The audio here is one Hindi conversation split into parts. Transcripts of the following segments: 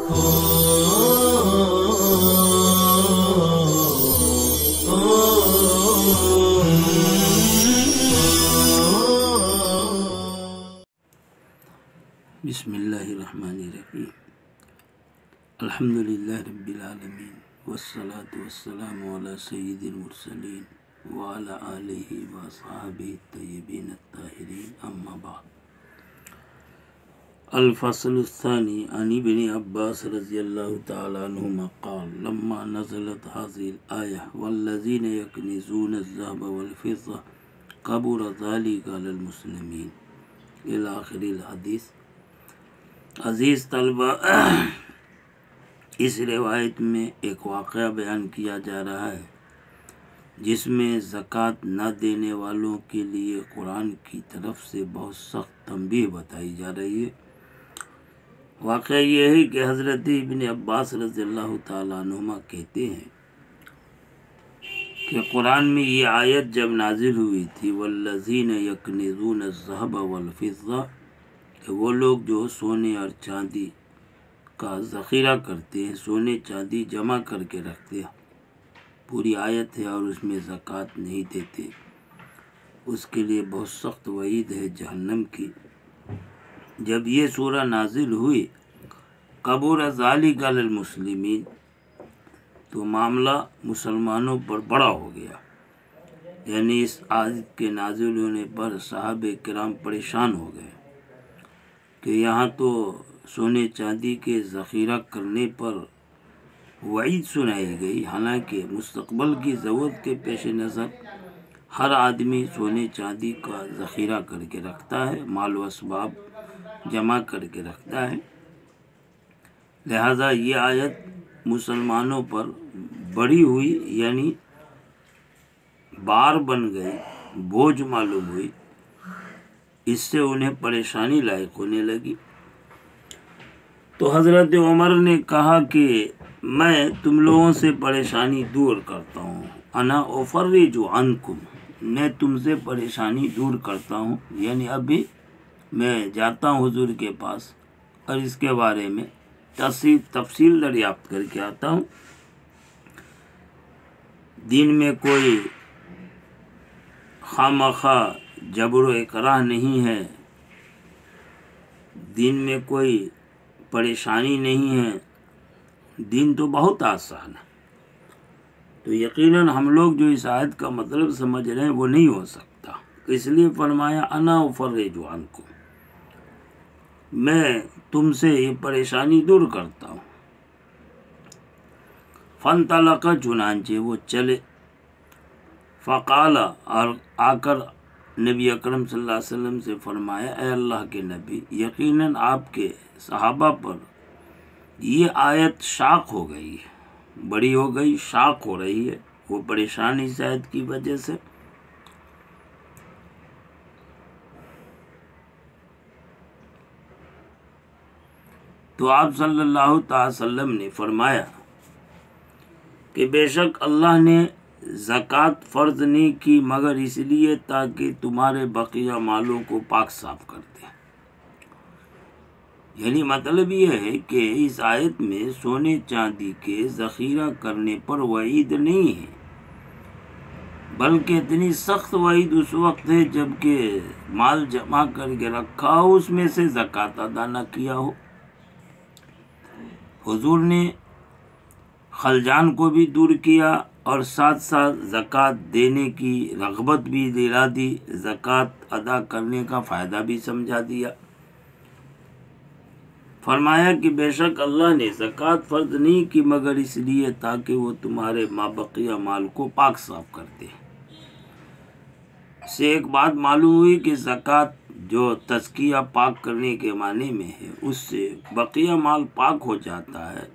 बिस्मिल्लाहिर्रहमानिर्रहीम। अल्हम्दुलिल्लाहि रब्बिल आलमीन वस्सलातु वस्सलामु अला सय्यिदिल मुरसलीन व अला आलिहि व अस्हाबिहि तय्यबीन अत्ताहिरीन, अम्मा बाद। अल-फ़स्लु अस्सानी अन इब्न अब्बास रज़ियल्लाहु तआला अन्हुमा क़ाल लम्मा नज़लत हाज़िहिल आया वल्लज़ीना यकनिज़ून अज़-ज़हब वल-फ़िज़्ज़ा कबुर ज़ालिका अलल मुस्लिमीन इला आखिरिल हदीस। अज़ीज़ तलबा, इस रिवायत में एक वाक़या बयान किया जा रहा है जिसमें ज़कात न देने वालों के लिए कुरान की तरफ से बहुत सख्त तंबीह बताई जा रही है। वाक़या यह है कि हज़रत इब्न अब्बास रज़ियल्लाहु ताला अन्हुमा कहते हैं कि कुरान में ये आयत जब नाजिल हुई थी वल्लज़ीना यकनिज़ून अज़-ज़हब वल-फ़िज़्ज़ा, कि वो लोग जो सोने और चांदी का ज़ख़ीरा करते हैं, सोने चांदी जमा करके रखते हैं, पूरी आयत है और उसमें ज़कात नहीं देते, उसके लिए बहुत सख्त वईद है जहन्नम की। जब ये सूरह नाजिल हुई कबूर ज़ालिका अलल मुस्लिमीन, तो मामला मुसलमानों पर बड़ा हो गया, यानी इस आयत के नाजिल होने पर सहाबे किराम परेशान हो गए कि यहाँ तो सोने चांदी के ज़ख़ीरा करने पर वईद सुनाई गई, हालांकि मुस्तक़बल की ज़रूरत के पेश नज़र हर आदमी सोने चांदी का ज़ख़ीरा करके रखता है, माल व असबाब जमा करके रखता है। लिहाजा ये आयत मुसलमानों पर बड़ी हुई, यानी बार बन गई, बोझ मालूम हुई, इससे उन्हें परेशानी लायक होने लगी। तो हज़रत उमर ने कहा कि मैं तुम लोगों से परेशानी दूर करता हूँ, अना उफ़र्रिजु अन्कुम, मैं तुमसे परेशानी दूर करता हूँ, यानी अभी मैं जाता हूँ हुजूर के पास और इसके बारे में तफसील दरियाफ्त करके आता हूँ। दीन में कोई खामखा जबर इकराह नहीं है, दीन में कोई परेशानी नहीं है, दीन तो बहुत आसान है। तो यकीनन हम लोग जो इस आयत का मतलब समझ रहे हैं वो नहीं हो सकता, इसलिए फरमाया अना उफ़र्रिजु अन्कुम, मैं तुमसे ये परेशानी दूर करता हूँ। फ़न्तलक़ा, चुनांचे वो चले, फ़क़ाला, और आकर नबी अकरम सल्लल्लाहु अलैहि वसल्लम से फरमाया, ए अल्लाह के नबी, यकीनन आपके सहाबा पर ये आयत शाक हो गई है, बड़ी हो गई, शाक हो रही है, वो परेशान इस आयत की वजह से। तो आप सल्लल्लाहु अलैहि वसल्लम ने फरमाया कि बेशक अल्लाह ने ज़कात फ़र्ज़ नहीं की मगर इसलिए ताकि तुम्हारे बकिया मालों को पाक साफ कर दे। यानी मतलब यह है कि इस आयत में सोने चांदी के ज़ख़ीरा करने पर वईद नहीं है, बल्कि इतनी सख्त वईद उस वक्त है जबकि माल जमा करके रखा हो, उसमें से ज़कात अदा न किया हो। हुजूर ने खलजान को भी दूर किया और साथ साथ ज़कात देने की रग़बत भी दिला दी, ज़कात अदा करने का फ़ायदा भी समझा दिया। फरमाया कि बेशक अल्लाह ने ज़कात फ़र्ज़ नहीं की मगर इसलिए ताकि वो तुम्हारे माबकिया माल को पाक साफ करते। से एक बात मालूम हुई कि ज़कात जो तज़किया पाक करने के माने में है, उससे बकिया माल पाक हो जाता है।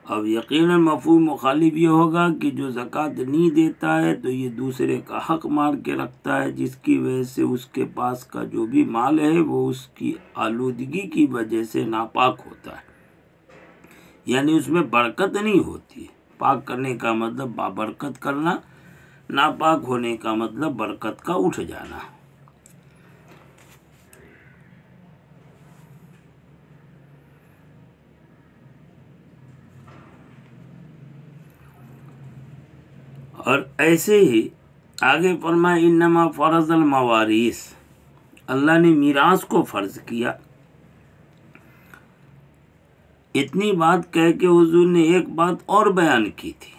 अब यकीनन मफ़हूम मुखालिफ ये होगा कि जो ज़कात नहीं देता है तो ये दूसरे का हक़ मार के रखता है, जिसकी वजह से उसके पास का जो भी माल है वो उसकी आलूदगी की वजह से नापाक होता है, यानी उसमें बरकत नहीं होती। पाक करने का मतलब बाबरकत करना, नापाक होने का मतलब बरकत का उठ जाना। और ऐसे ही आगे फरमाया इन्नमा फरज़ल मवारिस, अल्लाह ने मीरास को फ़र्ज़ किया। इतनी बात कह के हुजूर ने एक बात और बयान की थी,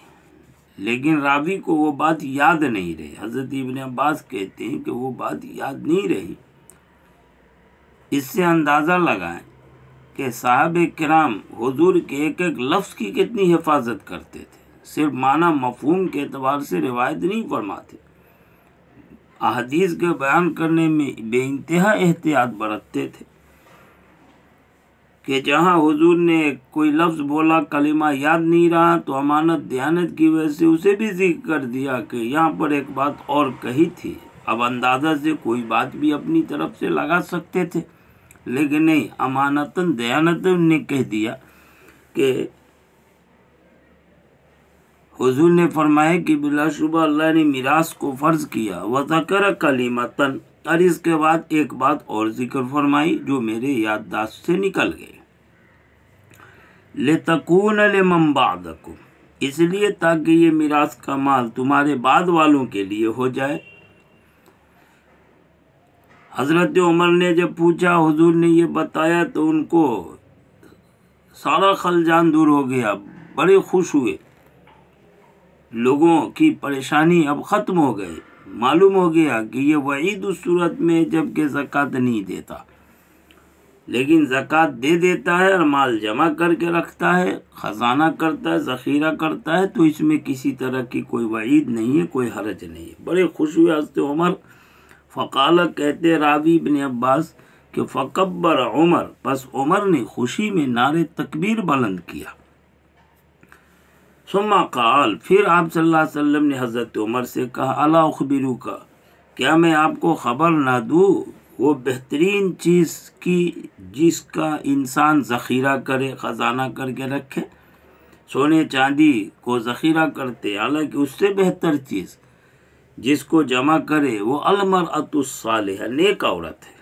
लेकिन रावी को वो बात याद नहीं रही। हज़रत इब्न अब्बास कहते हैं कि वो बात याद नहीं रही। इससे अंदाज़ा लगाएं कि साहबे किराम हुजूर के एक एक लफ्ज़ की कितनी हिफाजत करते थे। सिर्फ माना मफ़हूम के एतबार से रिवायत नहीं फरमाते, अहदीस के बयान करने में बेइंतहा एहतियात बरतते थे कि जहाँ हुजूर ने कोई लफ्ज़ बोला, कलिमा याद नहीं रहा, तो अमानत दयानत की वजह से उसे भी जिक्र कर दिया कि यहाँ पर एक बात और कही थी। अब अंदाज़ा से कोई बात भी अपनी तरफ से लगा सकते थे, लेकिन नहीं, अमानतन दयानतन ने कह दिया कि हुजूर ने फरमाया कि बिलाशुबा अल्लाह ने मीरास को फ़र्ज़ किया। व ज़करा कलिमतन, और इसके बाद एक बात और जिक्र फरमाई जो मेरे याददाश्त से निकल गई। लितकून लिमन बादकुम, इसलिए ताकि ये मीरास का माल तुम्हारे बाद वालों के लिए हो जाए। हज़रत उमर ने जब पूछा, हुजूर ने ये बताया तो उनको सारा खलजान दूर हो गया, बड़े खुश हुए। लोगों की परेशानी अब ख़त्म हो गई। मालूम हो गया कि ये वईद उस सूरत में जबकि ज़कात नहीं देता, लेकिन ज़कात दे देता है और माल जमा करके रखता है, ख़जाना करता है, ज़ख़ीरा करता है, तो इसमें किसी तरह की कोई वईद नहीं है, कोई हरज नहीं है। बड़े खुश हुए हज़रत उमर। फ़क़ाल, कहते रावी इब्न अब्बास कि फ़कब्बर उमर, बस उमर ने खुशी में नारे तकबीर बुलंद किया। सुम्मा क़ाल, फिर आप सल्लल्लाहु अलैहि वसल्लम ने हज़रत उमर से कहा, अला उख़बिरुका, क्या मैं आपको ख़बर ना दूँ वो बेहतरीन चीज़ की जिसका इंसान ज़ख़ीरा करे, ख़जाना करके रखे। सोने चांदी को ज़ख़ीरा करते, हालांकि उससे बेहतर चीज़ जिसको जमा करे वो अलमरअतुस सालिहा, नेक औरत है।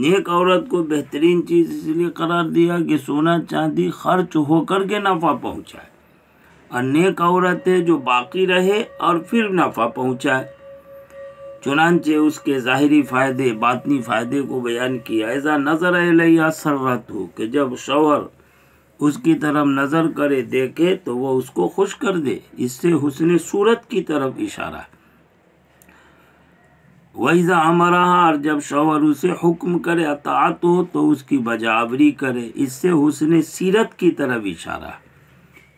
नेक औरत को बेहतरीन चीज़ इसलिए करार दिया कि सोना चांदी खर्च होकर के नफ़ा पहुँचाए, और नेक औरत है जो बाकी रहे और फिर नफ़ा पहुँचाए। चुनांचे उसके ज़ाहिरी फ़ायदे बातनी फ़ायदे को बयान किया। ऐसा नज़र इलैहा सर्रत हो, कि जब शौहर उसकी तरफ नज़र करे, देखे, तो वो उसको खुश कर दे। इससे हुस्न सूरत की तरफ इशारा है। वैज़ा अमरहा, और जब शौहर उसे हुक्म करे, अताअत हो, तो उसकी बजावरी करे। इससे हुस्न सीरत की तरफ इशारा है।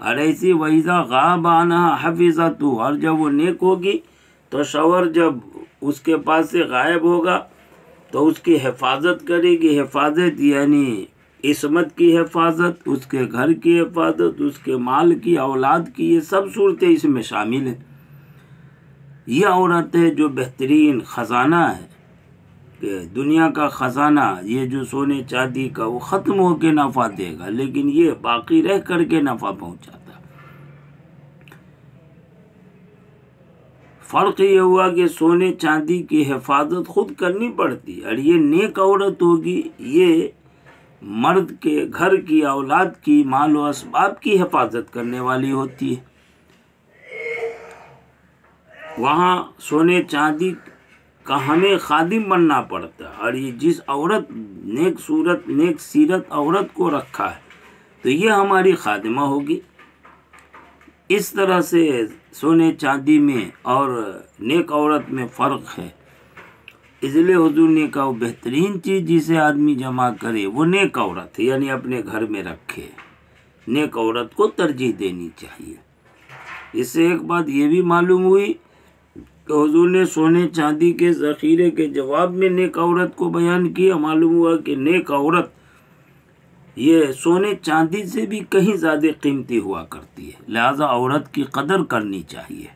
और ऐसी वैज़ा गाब आनहा हफ़िज़तु, और जब वो नेक होगी तो शौहर जब उसके पास से गायब होगा तो उसकी हिफाजत करेगी। हिफाजत यानी इस्मत की हिफाजत, उसके घर की हिफाजत, उसके माल की, औलाद की, ये सब सूरतें इसमें शामिल हैं। ये औरत है जो बेहतरीन ख़जाना है कि दुनिया का ख़जाना, ये जो सोने चांदी का, वो ख़त्म होकर नफ़ा देगा, लेकिन ये बाकी रह करके नफ़ा पहुँचाता। फ़र्क ये हुआ कि सोने चांदी की हिफाजत खुद करनी पड़ती, और ये नेक औरत होगी, ये मर्द के घर की, औलाद की, माल व असबाब की हिफाजत करने वाली होती है। वहाँ सोने चांदी का हमें खादिम बनना पड़ता है, और ये जिस औरत नेक सूरत नेक सीरत औरत को रखा है तो ये हमारी खादिमा होगी। इस तरह से सोने चांदी में और नेक औरत में फ़र्क है। इसलिए हुजूर ने कहा बेहतरीन चीज़ जिसे आदमी जमा करे वो नेक औरत है, यानी अपने घर में रखे। नेक औरत को तरजीह देनी चाहिए। इससे एक बात ये भी मालूम हुई कि हुजूर ने सोने चांदी के ज़ख़ीरे के जवाब में नेक औरत को बयान किया। मालूम हुआ कि नेक औरत ये सोने चांदी से भी कहीं ज़्यादा कीमती हुआ करती है, लिहाजा औरत की कदर करनी चाहिए।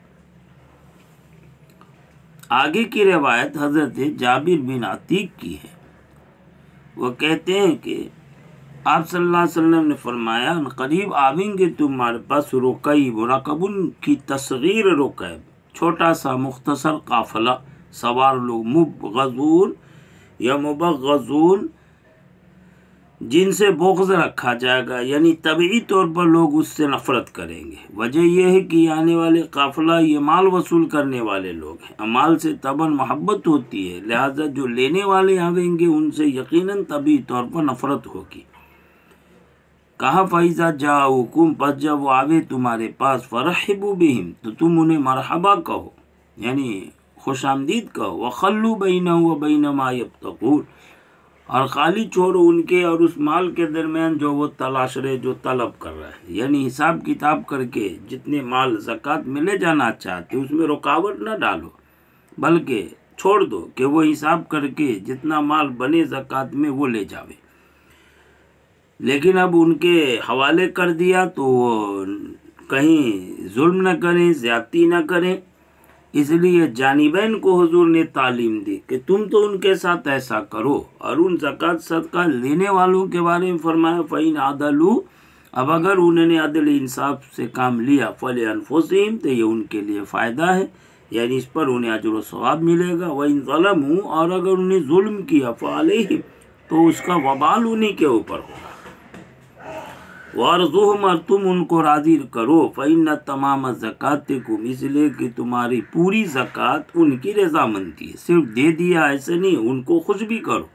आगे की रिवायत हज़रत जाबिर बिन अतीक की है। वो कहते हैं कि आप सल्लल्लाहु अलैहि वसल्लम ने फरमाया, करीब आवेंगे तुम्हारे पास रुकैब, रकबुन की तस्गीर रुकैब, छोटा सा मुख्तसर काफिला सवार लोग, मुबग़ज़ून या मुबग़ज़ून, जिनसे बुग़्ज़ रखा जाएगा, यानी तबीई तौर पर लोग उससे नफ़रत करेंगे। वजह यह है कि आने वाले काफ़िला ये माल वसूल करने वाले लोग हैं। माल से तबन मोहब्बत होती है, लिहाजा जो लेने वाले आवेंगे उनसे यकीनन तबीई तौर पर नफ़रत होगी। कहा फ़ैज़ा जाऊकुम, बस जब वो आवे तुम्हारे पास, फ़रहिबू बिहिम, तो तुम उन्हें मरहबा कहो, यानी खुश आमदीद कहो। वखल्लू बैनहु व बैन मा यब्तगून, और खाली छोड़ो उनके और उस माल के दरमियान जो वो तलाश रहे, जो तलब कर रहा है। यानी हिसाब किताब करके जितने माल ज़कात मिले जाना चाहते उसमें रुकावट न डालो, बल्कि छोड़ दो कि वो हिसाब करके जितना माल बने ज़कात में वो ले जावे। लेकिन अब उनके हवाले कर दिया तो वो कहीं जुल्म न करें, ज़्यादती न करें, इसलिए जानिबैन को हुजूर ने तालीम दी कि तुम तो उनके साथ ऐसा करो। और उन ज़कात सदका लेने वालों के बारे में फरमाया फ़इन आदलू, अब अगर उन्होंने अदल इंसाफ से काम लिया, फ़ले अनफुसिहिम, तो ये उनके लिए फ़ायदा है, यानी इस पर उन्हें अजर व सवाब मिलेगा। वइन ज़लमू, और अगर उन्हें जुल्म किया, फ़अलैहिम, तो उसका वबाल उन्हीं के ऊपर होगा। वारज़ुहुम, और तुम उनको राज़ी करो, फ़इन्न तमाम ज़कातिकुम, इसलिए कि तुम्हारी पूरी ज़कात उनकी रज़ामंदी है। सिर्फ दे दिया ऐसे नहीं, उनको खुश भी करो,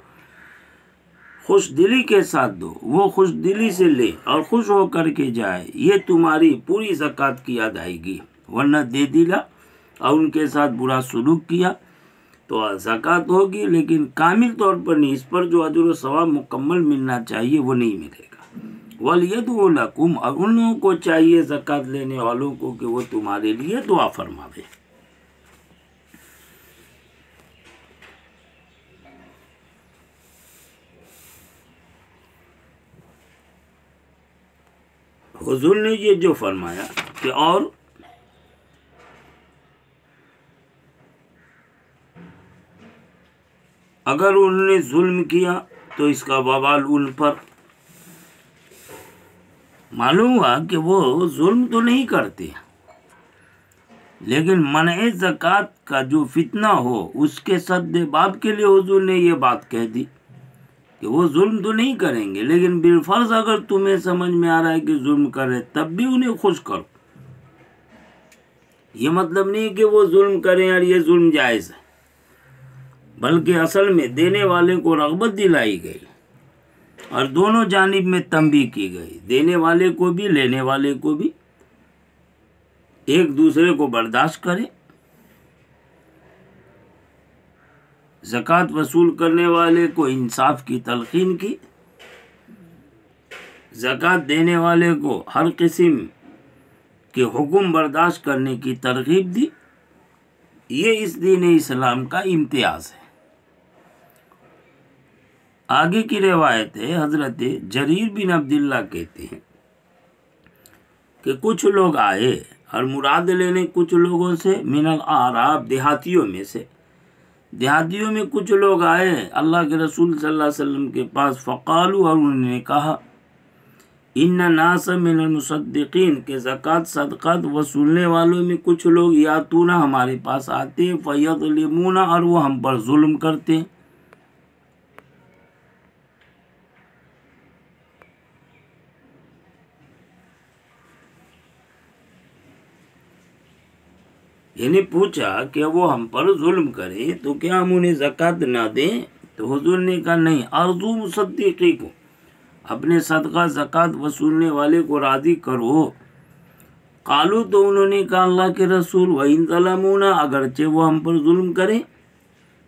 खुश दिली के साथ दो, वो खुश दिली से ले और खुश होकर के जाए, ये तुम्हारी पूरी ज़कात की अदायगी। वरना दे दिला और उनके साथ बुरा सलूक किया तो ज़कात होगी, लेकिन कामिल तौर पर नहीं, इस पर जो अजर व सवाब मुकम्मल मिलना चाहिए वो नहीं मिलेगा। वलियदउ लकुम, और उन लोगों को चाहिए ज़कात लेने वालों को कि वो तुम्हारे लिए दुआ फरमावे। हुजूर ने ये जो फरमाया कि और अगर उन्होंने जुल्म किया तो इसका वबाल उन पर। मालूम हुआ कि वो जुल्म तो नहीं करते, लेकिन मनए ज़कात का जो फितना हो उसके सद्दे बाब के लिए हुजूर ने ये बात कह दी कि वो जुल्म तो नहीं करेंगे, लेकिन बिलफर्ज अगर तुम्हें समझ में आ रहा है कि जुल्म कर रहे, तब भी उन्हें खुश करो। ये मतलब नहीं कि वो जुल्म करें और ये जुल्म जायज़ है, बल्कि असल में देने वाले को रग़बत दिलाई गई और दोनों जानिब में तंबीह की गई, देने वाले को भी लेने वाले को भी, एक दूसरे को बर्दाश्त करें। ज़कात वसूल करने वाले को इंसाफ की तलकीन की, ज़कात देने वाले को हर किस्म के हुक्म बर्दाश्त करने की तरगीब दी। ये इस दीन इस्लाम का इम्तियाज़ है। आगे की रिवायत है, हज़रत जरीर बिन अब्दुल्लाह कहते हैं कि कुछ लोग आए और मुराद लेने कुछ लोगों से, मिनल आराब, देहातियों में से, देहातियों में कुछ लोग आए अल्लाह के रसूल सल्लल्लाहु अलैहि वसल्लम के पास। फ़क़ालू, और उन्होंने कहा, इन्ना नास मिनल मुसद्दिक़ीन, के ज़कात सदक़ात वसूलने वालों में कुछ लोग यातूना, हमारे पास आते, फ़यज़लिमूना, और वो हम पर जुल्म करते। यानी पूछा कि वो हम पर जुल्म करें तो क्या हम उन्हें ज़कात ना दें? तो हुजूर ने कहा नहीं, अर्ज़ू मुसद्दिक़ी को, अपने सदका ज़कात वसूलने वाले को राज़ी करो। कालू, तो उन्होंने कहा अल्लाह के रसूल, व इन ज़लमूना, अगरचे वो हम पर जुल्म करें।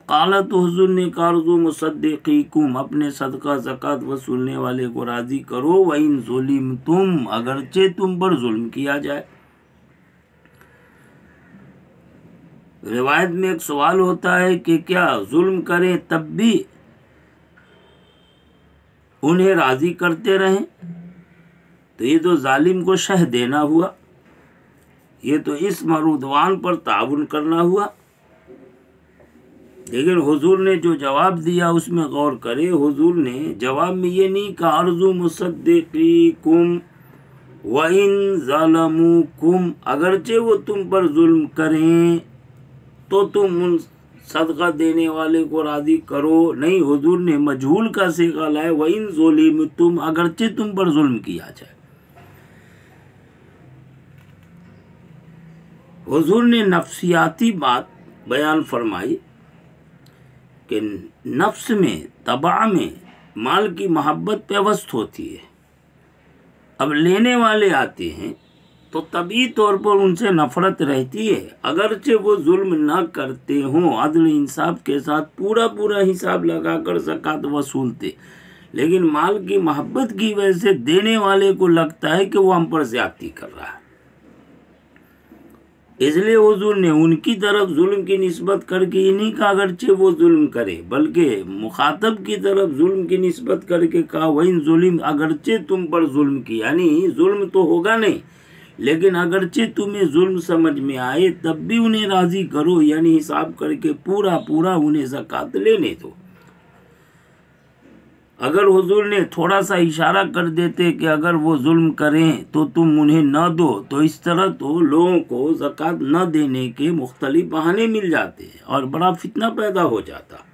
काला, तो हुजूर ने कहा अर्ज़ू मुसद्दिक़ीकुम, अपने सदका ज़कात वसूलने वाले को राज़ी करो। व इन ज़ुलिमतुम, अगरचे तुम पर जुल्म किया जाए। रिवायत में एक सवाल होता है कि क्या जुल्म करें तब भी उन्हें राज़ी करते रहें? तो ये तो जालिम को शह देना हुआ, ये तो इस मरुदवान पर ताउन करना हुआ। लेकिन हुजूर ने जो जवाब दिया उसमें गौर करें। हुजूर ने जवाब में ये नहीं कहा अर्ज़ु मुसद्दिक़ीकुम व इन ज़लमूकुम, अगरचे वो तुम पर जुल्म करें तो तुम उन सदका देने वाले को राजी करो नहीं, हुजूर ने मजहूल का सीगा लाया, वइन ज़ुलिमतुम, अगरचे तुम पर जुल्म किया जाए। हुजूर ने नफ्सियाती बात बयान फरमाई कि नफ्स में, तबा में माल की मोहब्बत पेवस्त होती है। अब लेने वाले आते हैं तो तभी तौर पर उनसे नफरत रहती है, अगरचे वो जुल्म ना करते हों, अदल इंसाफ के साथ पूरा पूरा हिसाब लगाकर ज़कात वसूलते, लेकिन माल की मोहब्बत की वजह से देने वाले को लगता है कि वो हम पर ज्यादती कर रहा है। इसलिए हुजूर ने उनकी तरफ जुल्म की निस्बत करके इन्हीं का अगरचे वो जुल्म करे, बल्कि मुखातब की तरफ जुल्म की निस्बत करके कहा वइन जुल्म, अगरचे तुम पर जुल्म की, यानी जुल्म तो होगा नहीं, लेकिन अगरचे तुम्हें जुल्म समझ में आए तब भी उन्हें राजी करो, यानी हिसाब करके पूरा पूरा उन्हें ज़कात लेने दो। अगर हुजूर ने थोड़ा सा इशारा कर देते कि अगर वो जुल्म करें तो तुम उन्हें न दो, तो इस तरह तो लोगों को ज़कात न देने के मुख्तलिफ बहाने मिल जाते और बड़ा फितना पैदा हो जाता,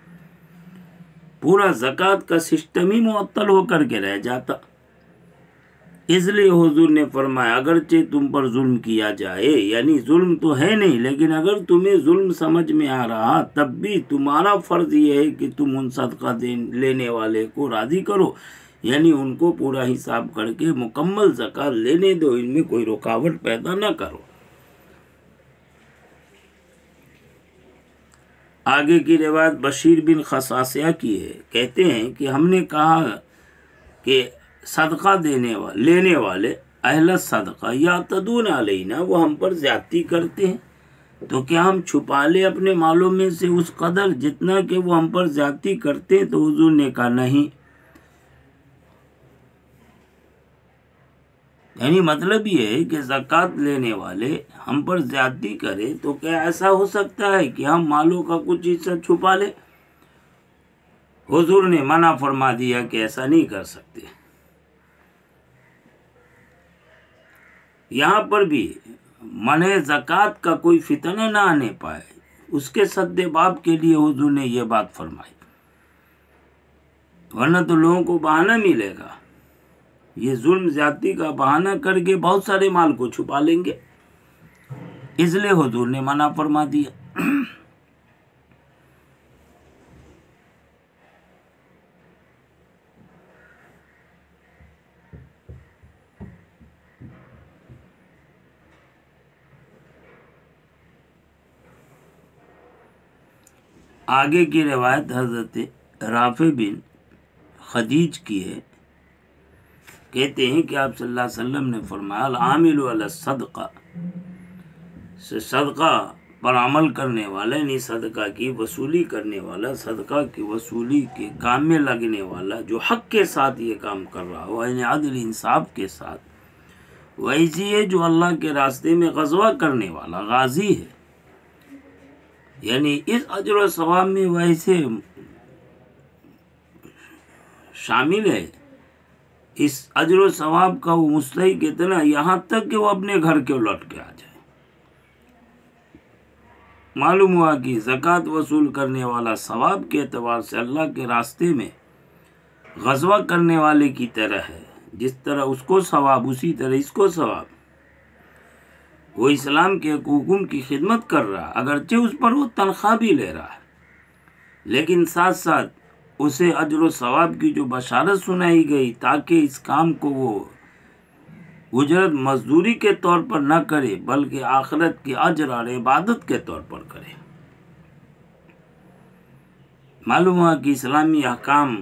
पूरा ज़कात का सिस्टम ही मुअत्तल होकर के रह जाता। इसलिए हुजूर ने फरमाया अगरचे तुम पर जुल्म किया जाए, यानी जुल्म तो है नहीं, लेकिन अगर तुम्हें जुल्म समझ में आ रहा तब भी तुम्हारा फ़र्ज़ ये है कि तुम उन सदका लेने वाले को राज़ी करो, यानी उनको पूरा हिसाब करके मुकम्मल ज़कात लेने दो, इनमें कोई रुकावट पैदा न करो। आगे की रिवायत बशीर बिन खसासिया की है, कहते हैं कि हमने कहा कि सदका लेने वाले अहल सदका या तदून अलैना, वो हम पर ज्यादती करते हैं, तो क्या हम छुपा ले अपने मालों में से उस कदर जितना कि वो हम पर ज्यादती करते हैं? तो हुजूर ने कहा नहीं, यानी मतलब ये है कि ज़कात लेने वाले हम पर ज्यादती करे तो क्या ऐसा हो सकता है कि हम मालों का कुछ हिस्सा छुपा ले? हुजूर ने मना फरमा दिया कि ऐसा नहीं कर सकते। यहाँ पर भी मने ज़कात का कोई फितना ना आने पाए, उसके सद्देबाब के लिए हुजूर ने यह बात फरमाई, वरना तो लोगों को बहाना मिलेगा, ये जुल्म ज्यादती का बहाना करके बहुत सारे माल को छुपा लेंगे, इसलिए हुजूर ने मना फरमा दिया। आगे की रिवायत हज़रत राफ़े बिन खदीज की है, कहते हैं कि आप सल्लल्लाहु अलैहि वसल्लम ने फरमाया आमिलु अला सदका, से सदका पर अमल करने वाला, यानी सदका की वसूली करने वाला, सदका की वसूली के काम में लगने वाला, जो हक के साथ ये काम कर रहा हो, यानी अदल इंसाफ के साथ, वैसी है जो अल्लाह के रास्ते में गज़वा करने वाला गाजी है, यानी इस अजर व सवाब में वैसे शामिल है, इस अजर व सवाब का वो मुस्तहिक इतना, यहाँ तक कि वो अपने घर के लौट के आ जाए। मालूम हुआ कि ज़कात वसूल करने वाला सवाब के एतबार से अल्लाह के रास्ते में गज़वा करने वाले की तरह है, जिस तरह उसको सवाब उसी तरह इसको सवाब। वो इस्लाम के हुकुम की खिदमत कर रहा, अगरचे उस पर वो तनख्वाह भी ले रहा है, लेकिन साथ साथ उसे अजर व सवाब की जो बशारत सुनाई गई, ताकि इस काम को वो उजरत मजदूरी के तौर पर न करे, बल्कि आखिरत की अजर और इबादत के तौर पर करे। मालूम हुआ कि इस्लामी अहकाम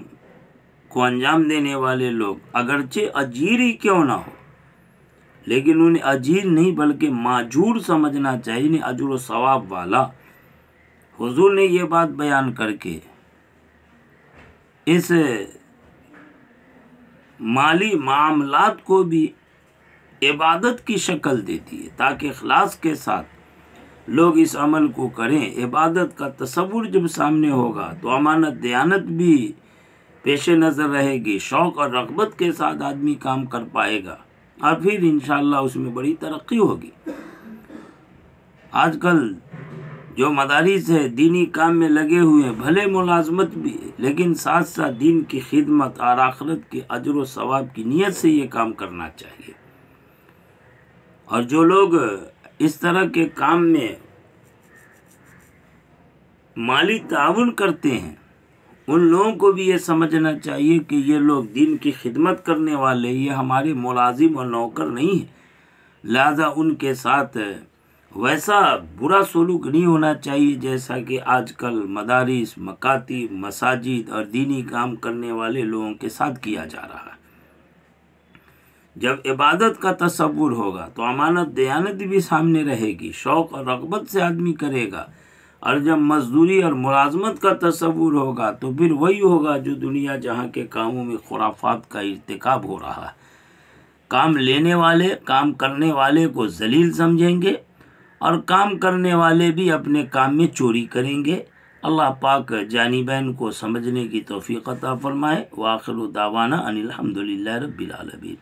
को अंजाम देने वाले लोग अगरचे अजीर ही क्यों ना हो, लेकिन उन्हें अजीर नहीं बल्कि माजूर समझना चाहिए, नहीं अजर व सवाब वाला। हुजूर ने ये बात बयान करके इस माली मामलात को भी इबादत की शक्ल देती है, ताकि इखलास के साथ लोग इस अमल को करें। इबादत का तसव्वुर जब सामने होगा तो अमानत दयानत भी पेश नज़र रहेगी, शौक़ और रग़बत के साथ आदमी काम कर पाएगा और फिर इंशाअल्लाह उसमें बड़ी तरक्की होगी। आजकल जो मदारिस है दीनी काम में लगे हुए हैं, भले मुलाजमत भी है लेकिन साथ साथ दीन की खिदमत और आखिरत के अजर व सवाब की नीयत से ये काम करना चाहिए। और जो लोग इस तरह के काम में माली ताउन करते हैं उन लोगों को भी ये समझना चाहिए कि ये लोग दीन की खिदमत करने वाले, ये हमारे मुलाजिम और नौकर नहीं हैं, लिहाजा उनके साथ वैसा बुरा सलूक नहीं होना चाहिए जैसा कि आजकल मदारिस, मकातिब, मसाजिद और दीनी काम करने वाले लोगों के साथ किया जा रहा है। जब इबादत का तसव्वुर होगा तो अमानत दयानत भी सामने रहेगी, शौक़ और रग़बत से आदमी करेगा। और जब मजदूरी और मुलाजमत का तसव्वुर होगा तो फिर वही होगा जो दुनिया जहाँ के कामों में खुराफात का इर्तिकाब हो रहा है। काम लेने वाले काम करने वाले को जलील समझेंगे और काम करने वाले भी अपने काम में चोरी करेंगे। अल्लाह पाक जानिबैन को समझने की तौफीक अता फरमाए। व आखिरु दावाना अनिल हम्दुलिल्लाहि रब्बिल आलमीन।